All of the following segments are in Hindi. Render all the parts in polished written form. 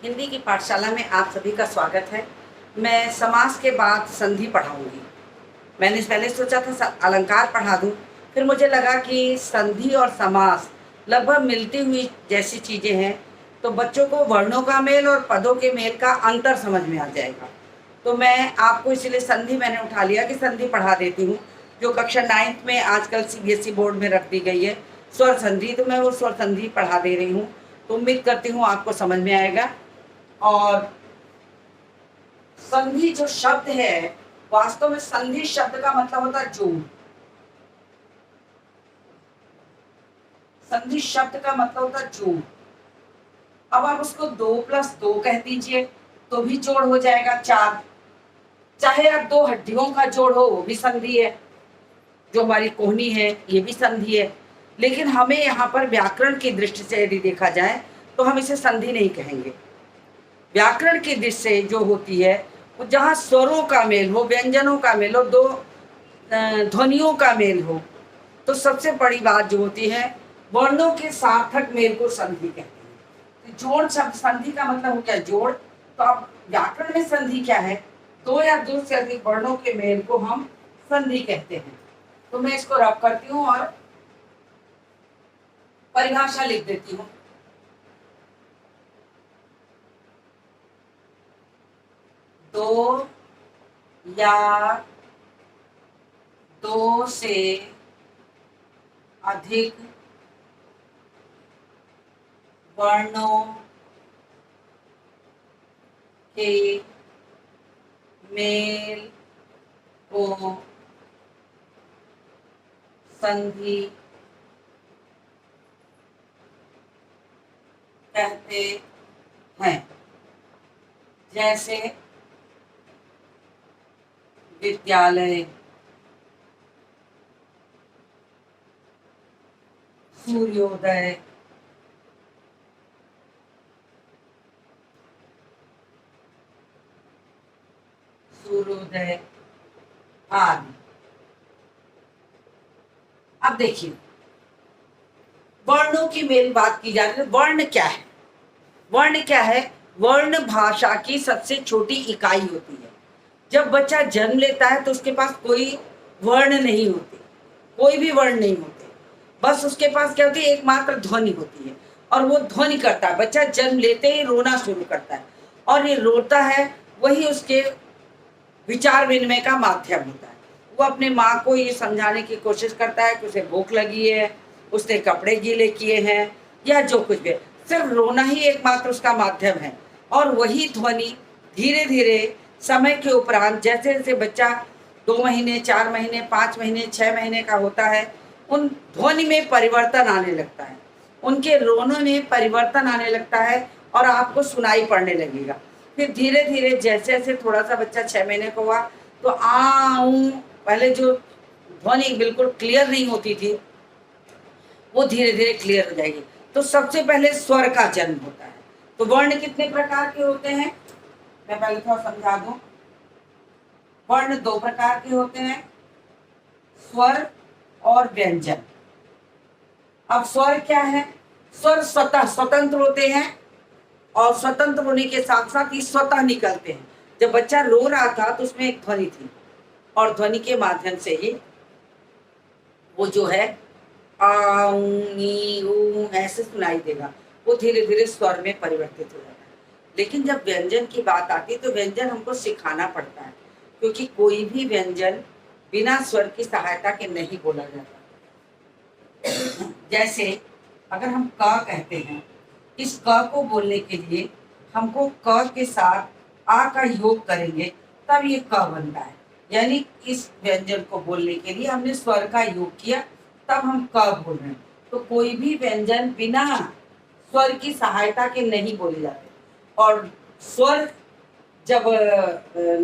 हिंदी की पाठशाला में आप सभी का स्वागत है। मैं समास के बाद संधि पढ़ाऊंगी। मैंने पहले सोचा था अलंकार पढ़ा दूं, फिर मुझे लगा कि संधि और समास लगभग मिलती हुई जैसी चीज़ें हैं, तो बच्चों को वर्णों का मेल और पदों के मेल का अंतर समझ में आ जाएगा। तो मैं आपको इसलिए संधि मैंने उठा लिया कि संधि पढ़ा देती हूँ, जो कक्षा 9th में आजकल सीबीएसई बोर्ड में रख दी गई है, स्वर संधि। तो मैं वो स्वर संधि पढ़ा दे रही हूँ, तो उम्मीद करती हूँ आपको समझ में आएगा। और संधि जो शब्द है, वास्तव में संधि शब्द का मतलब होता है जोड़। संधि शब्द का मतलब होता है जोड़। अब आप उसको 2+2 कह दीजिए तो भी जोड़ हो जाएगा 4। चाहे आप दो हड्डियों का जोड़ हो, वो भी संधि है। जो हमारी कोहनी है, ये भी संधि है। लेकिन हमें यहाँ पर व्याकरण की दृष्टि से यदि देखा जाए तो हम इसे संधि नहीं कहेंगे। व्याकरण की दृष्टि से जो होती है, वो जहाँ स्वरों का मेल हो, व्यंजनों का मेल हो, दो ध्वनियों का मेल हो, तो सबसे बड़ी बात जो होती है, वर्णों के सार्थक मेल को संधि कहते हैं। तो जोड़ शब्द, संधि का मतलब हो क्या, जोड़। तो अब व्याकरण में संधि क्या है, दो या दो से अधिक वर्णों के मेल को हम संधि कहते हैं। तो मैं इसको रब करती हूँ और परिभाषा लिख देती हूँ। दो या दो से अधिक वर्णों के मेल को संधि कहते हैं। जैसे विद्यालय, सूर्योदय, सूर्योदय आदि। अब देखिए, वर्णों की मेल बात की जा रही है। वर्ण क्या है? वर्ण क्या है? वर्ण भाषा की सबसे छोटी इकाई होती है। जब बच्चा जन्म लेता है तो उसके पास कोई वर्ण नहीं होते, कोई भी वर्ण नहीं होते। बस उसके पास क्या होती है, एकमात्र ध्वनि होती है, और वो ध्वनि करता है। बच्चा जन्म लेते ही रोना शुरू करता है, और ये रोता है, वही उसके विचार विनिमय का माध्यम होता है। वो अपने माँ को ये समझाने की कोशिश करता है कि उसे भूख लगी है, उसने कपड़े गीले किए हैं, या जो कुछ भी। सिर्फ रोना ही एकमात्र उसका माध्यम है। और वही ध्वनि धीरे धीरे समय के उपरांत, जैसे जैसे बच्चा 2 महीने, 4 महीने, 5 महीने, 6 महीने का होता है, उन ध्वनि में परिवर्तन आने लगता है, उनके रोने में परिवर्तन आने लगता है, और आपको सुनाई पड़ने लगेगा। फिर धीरे धीरे जैसे जैसे थोड़ा सा बच्चा 6 महीने का हुआ, तो आऊं, पहले जो ध्वनि बिल्कुल क्लियर नहीं होती थी, वो धीरे धीरे क्लियर हो जाएगी। तो सबसे पहले स्वर का जन्म होता है। तो वर्ण कितने प्रकार के होते हैं, मैं पहले थोड़ा समझा दूं। वर्ण 2 प्रकार के होते हैं, स्वर और व्यंजन। अब स्वर क्या है? स्वर स्वतः स्वतंत्र होते हैं, और स्वतंत्र होने के साथ साथ ही स्वतः निकलते हैं। जब बच्चा रो रहा था तो उसमें एक ध्वनि थी, और ध्वनि के माध्यम से ही वो जो है ऐसे सुनाई देगा। वो धीरे धीरे स्वर में परिवर्तित हो जाता है। लेकिन जब व्यंजन की बात आती है तो व्यंजन हमको सिखाना पड़ता है, क्योंकि कोई भी व्यंजन बिना स्वर की सहायता के नहीं बोला जाता। जैसे अगर हम क कहते हैं, इस क को बोलने के लिए हमको क के साथ आ का योग करेंगे, तब ये क बनता है। यानी इस व्यंजन को बोलने के लिए हमने स्वर का योग किया, तब हम क बोल रहे हैं। तो कोई भी व्यंजन बिना स्वर की सहायता के नहीं बोले जाते। और स्वर जब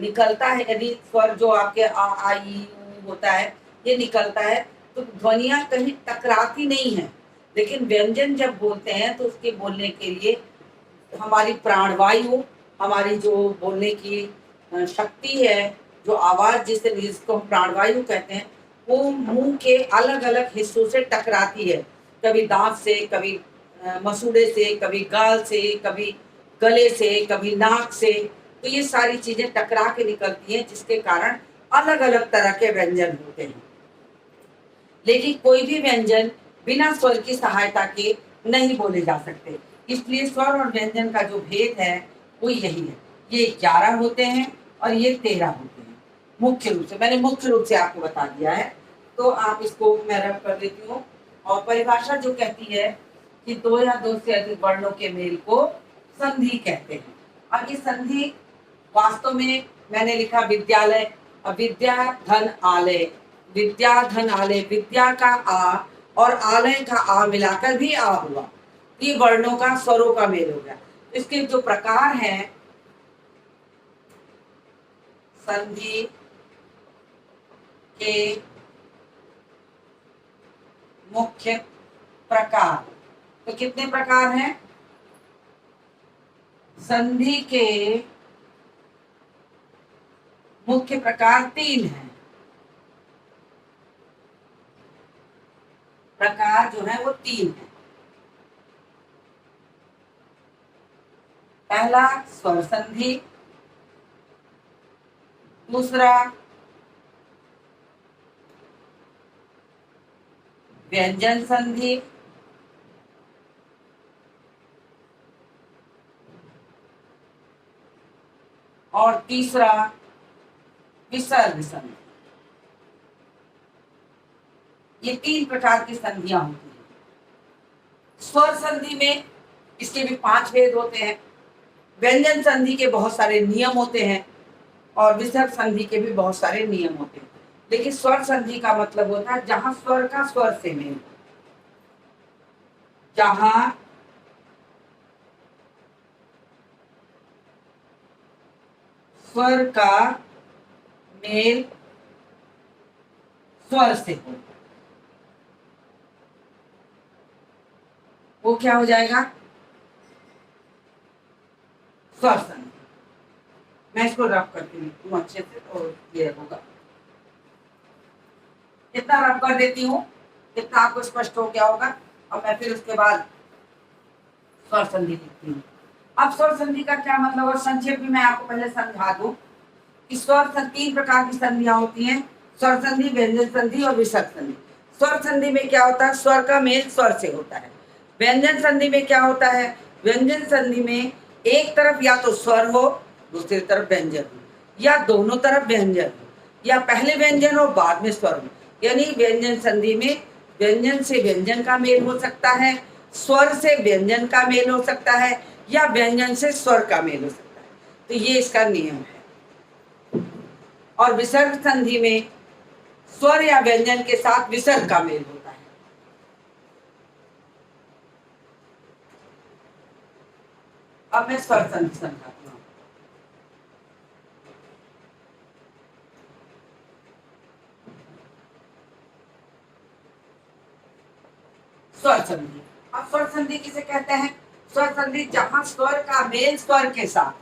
निकलता है, यदि स्वर जो आपके आ आई ऊ होता है, ये निकलता है, तो ध्वनियां कहीं टकराती नहीं है। लेकिन व्यंजन जब बोलते हैं तो उसके बोलने के लिए हमारी प्राणवायु, हमारी जो बोलने की शक्ति है, जो आवाज जिसको हम प्राणवायु कहते हैं, वो मुंह के अलग अलग हिस्सों से टकराती है। कभी दांत से, कभी मसूड़े से, कभी गाल से, कभी गले से, कभी नाक से, तो ये सारी चीजें टकरा के निकलती हैं, जिसके कारण अलग अलग तरह के व्यंजन होते हैं। लेकिन कोई भी व्यंजन बिना स्वर की सहायता के नहीं बोले जा सकते, इसलिए स्वर और व्यंजन का जो भेद है वो यही है। ये 11 होते हैं और ये 13 होते हैं मुख्य रूप से। मैंने मुख्य रूप से आपको बता दिया है, तो आप इसको मैं रब कर देती हूँ। और परिभाषा जो कहती है कि 2 या 2 से अधिक वर्णों के मेल को संधि कहते हैं। अब ये संधि वास्तव में मैंने लिखा विद्यालय, विद्या धन आलय, विद्या धन आलय, विद्या का आ और आलय का आ मिलाकर भी आ हुआ, ये वर्णों का स्वरों का मेल हो गया। इसके जो प्रकार हैं, संधि के मुख्य प्रकार, तो कितने प्रकार हैं? संधि के मुख्य प्रकार 3 हैं। प्रकार जो है वो 3 है। पहला स्वर संधि, दूसरा व्यंजन संधि, और तीसरा विसर्ग संधि। ये 3 प्रकार की संधियां होती हैं। स्वर संधि में इसके भी 5 भेद होते हैं। व्यंजन संधि के बहुत सारे नियम होते हैं और विसर्ग संधि के भी बहुत सारे नियम होते हैं। लेकिन स्वर संधि का मतलब होता है जहां स्वर का स्वर से मेल, जहां स्वर का मेल स्वर से हो, वो क्या हो जाएगा? स्वर संधि। मैं इसको रब करती हूँ अच्छे से तो क्लियर होगा। इतना रब कर देती हूँ, इतना आपको स्पष्ट हो गया होगा। अब मैं फिर उसके बाद स्वर संधि लिखती हूँ। अब स्वर संधि का क्या मतलब, और संक्षेप में मैं आपको पहले समझा दूं कि स्वर 3 प्रकार की संधियां होती हैं, स्वर संधि, व्यंजन संधि और विसर्ग संधि। स्वर संधि में क्या होता है? स्वर का मेल स्वर से होता है। व्यंजन संधि में क्या होता है? व्यंजन संधि में एक तरफ या तो स्वर हो, दूसरी तरफ व्यंजन हो, या दोनों तरफ व्यंजन हो, या पहले व्यंजन हो बाद में स्वर हो। यानी व्यंजन संधि में व्यंजन से व्यंजन का मेल हो सकता है, स्वर से व्यंजन का मेल हो सकता है, या व्यंजन से स्वर का मेल हो सकता है। तो ये इसका नियम है। और विसर्ग संधि में स्वर या व्यंजन के साथ विसर्ग का मेल होता है। अब मैं स्वर संधि समझाती हूँ। स्वर संधि, अब स्वर संधि किसे कहते हैं? स्वर संधि जहां स्वर का मेल स्वर के साथ,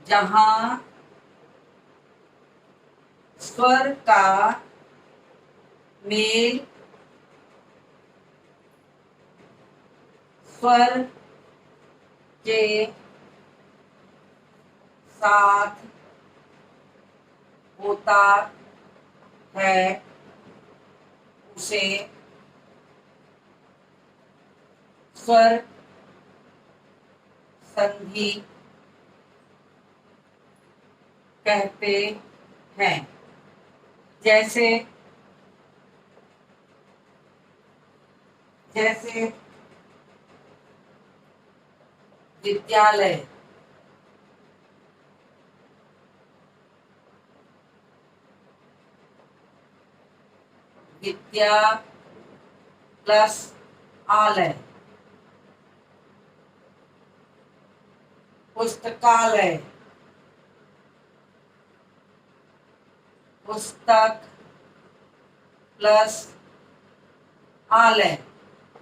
जहां स्वर का मेल स्वर के साथ होता है, उसे स्वर संधि कहते हैं। जैसे जैसे विद्यालय, विद्या प्लस आलय, पुस्तकालय, पुस्तक प्लस आलय।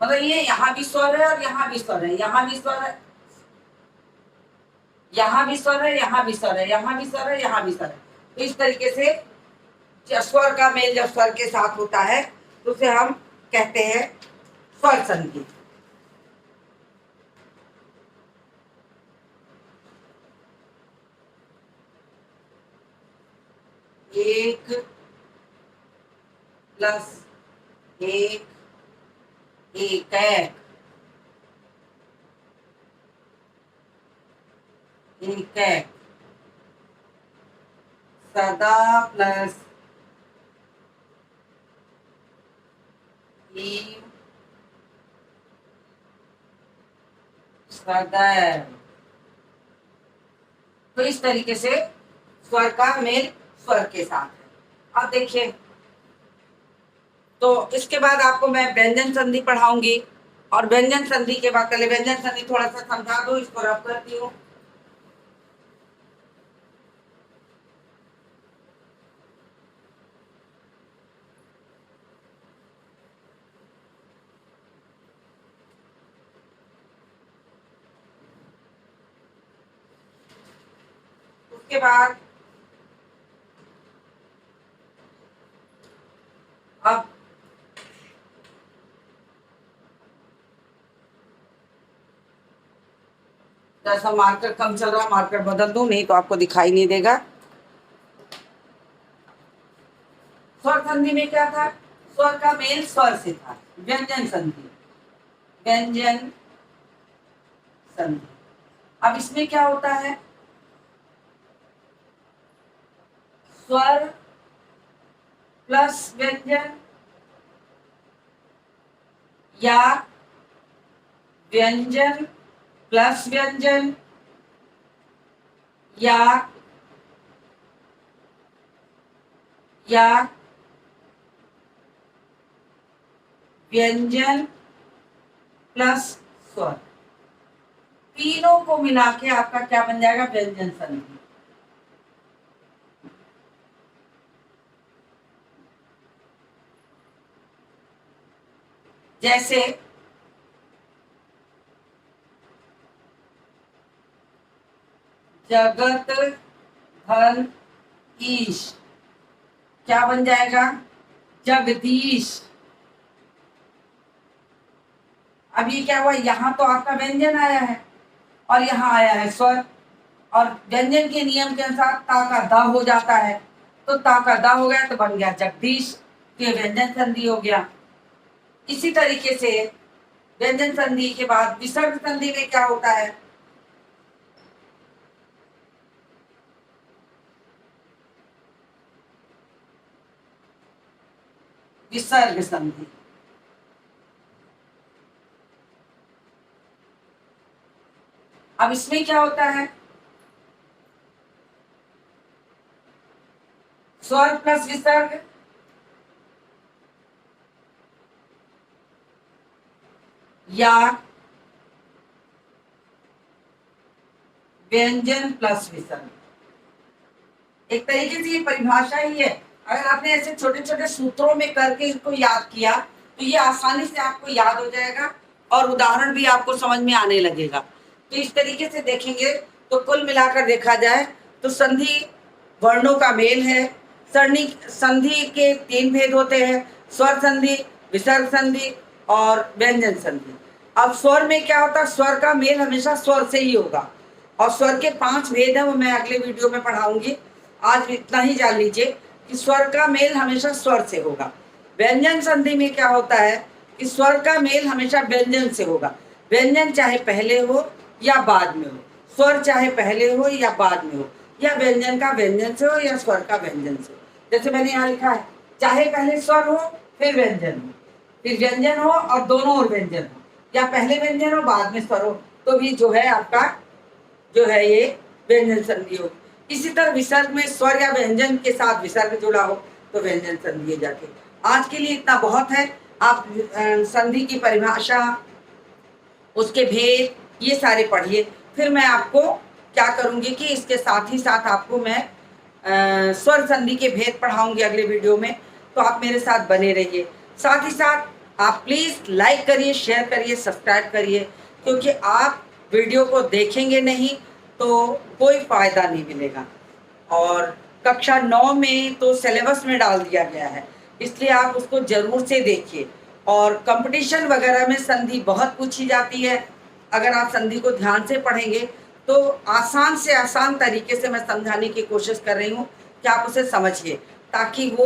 मतलब ये यहाँ भी स्वर है और यहाँ भी स्वर है, यहाँ भी स्वर है, यहाँ भी स्वर है, यहाँ भी स्वर है, यहाँ भी स्वर है, यहाँ भी स्वर है। तो इस तरीके से स्वर का मेल जब स्वर के साथ होता है तो उसे हम कहते हैं स्वर संधि। एक प्लस एक एकैक एकैक सदा प्लस ईव सदैव। तो इस तरीके से स्वर का मेल स्वर के साथ है। अब देखिए, तो इसके बाद आपको मैं व्यंजन संधि पढ़ाऊंगी, और व्यंजन संधि के बाद पहले व्यंजन संधि थोड़ा सा समझा दो, इसको रब करती हूँ। उसके बाद अब जैसा मार्कर कम चल रहा, मार्कर बदल दूं, नहीं तो आपको दिखाई नहीं देगा। स्वर संधि में क्या था? स्वर का मेल स्वर से था। व्यंजन संधि, व्यंजन संधि। अब इसमें क्या होता है? स्वर प्लस व्यंजन या व्यंजन प्लस व्यंजन या व्यंजन प्लस स्वर, तीनों को मिला के आपका क्या बन जाएगा? व्यंजन संधि। जैसे जगत धन ईश, क्या बन जाएगा? जगदीश। अब ये क्या हुआ? यहां तो आपका व्यंजन आया है और यहाँ आया है स्वर, और व्यंजन के नियम के अनुसार ता का दा हो जाता है, तो ता का दा हो गया तो बन गया जगदीश, तो ये व्यंजन संधि हो गया। इसी तरीके से व्यंजन संधि के बाद विसर्ग संधि में क्या होता है? विसर्ग संधि। अब इसमें क्या होता है? स्वर प्लस विसर्ग या व्यंजन प्लस विसर्ग। एक तरीके से ये परिभाषा ही है। अगर आपने ऐसे छोटे छोटे सूत्रों में करके इसको याद किया तो ये आसानी से आपको याद हो जाएगा और उदाहरण भी आपको समझ में आने लगेगा। तो इस तरीके से देखेंगे तो कुल मिलाकर देखा जाए तो संधि वर्णों का मेल है। संधि के तीन भेद होते हैं, स्वर संधि, विसर्ग संधि और व्यंजन संधि। अब स्वर में क्या होता है? स्वर का मेल हमेशा स्वर से ही होगा, और स्वर के 5 भेद हैं, वो मैं अगले वीडियो में पढ़ाऊंगी। आज इतना ही जान लीजिए कि स्वर का मेल हमेशा स्वर से होगा। व्यंजन संधि में क्या होता है कि स्वर का मेल हमेशा व्यंजन से होगा। व्यंजन चाहे पहले हो या बाद में हो, स्वर चाहे पहले हो या बाद में हो, या व्यंजन का व्यंजन से हो या स्वर का व्यंजन से हो। जैसे मैंने यहाँ लिखा है, चाहे पहले स्वर हो फिर व्यंजन हो, फिर व्यंजन हो और दोनों और व्यंजन हो, या पहले व्यंजन हो बाद में स्वर हो, तो भी जो है आपका जो है ये व्यंजन संधि हो। इसी तरह विसर्ग में स्वर या व्यंजन के साथ विसर्ग जुड़ा हो तो व्यंजन संधि है जाके। आज के लिए इतना बहुत है। आप संधि की परिभाषा, उसके भेद, ये सारे पढ़िए। फिर मैं आपको क्या करूंगी कि इसके साथ ही साथ आपको मैं स्वर संधि के भेद पढ़ाऊंगी अगले वीडियो में, तो आप मेरे साथ बने रहिए। साथ ही साथ आप प्लीज़ लाइक करिए, शेयर करिए, सब्सक्राइब करिए, क्योंकि आप वीडियो को देखेंगे नहीं तो कोई फ़ायदा नहीं मिलेगा। और कक्षा 9 में तो सिलेबस में डाल दिया गया है, इसलिए आप उसको ज़रूर से देखिए। और कंपटीशन वगैरह में संधि बहुत पूछी जाती है। अगर आप संधि को ध्यान से पढ़ेंगे तो आसान से आसान तरीके से मैं समझाने की कोशिश कर रही हूँ कि कि आप उसे समझिए, ताकि वो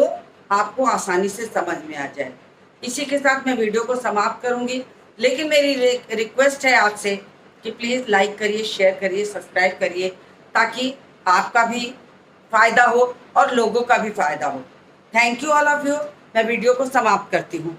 आपको आसानी से समझ में आ जाए। इसी के साथ मैं वीडियो को समाप्त करूंगी, लेकिन मेरी रिक्वेस्ट है आपसे कि प्लीज़ लाइक करिए, शेयर करिए, सब्सक्राइब करिए, ताकि आपका भी फ़ायदा हो और लोगों का भी फ़ायदा हो। Thank you all of you. मैं वीडियो को समाप्त करती हूँ।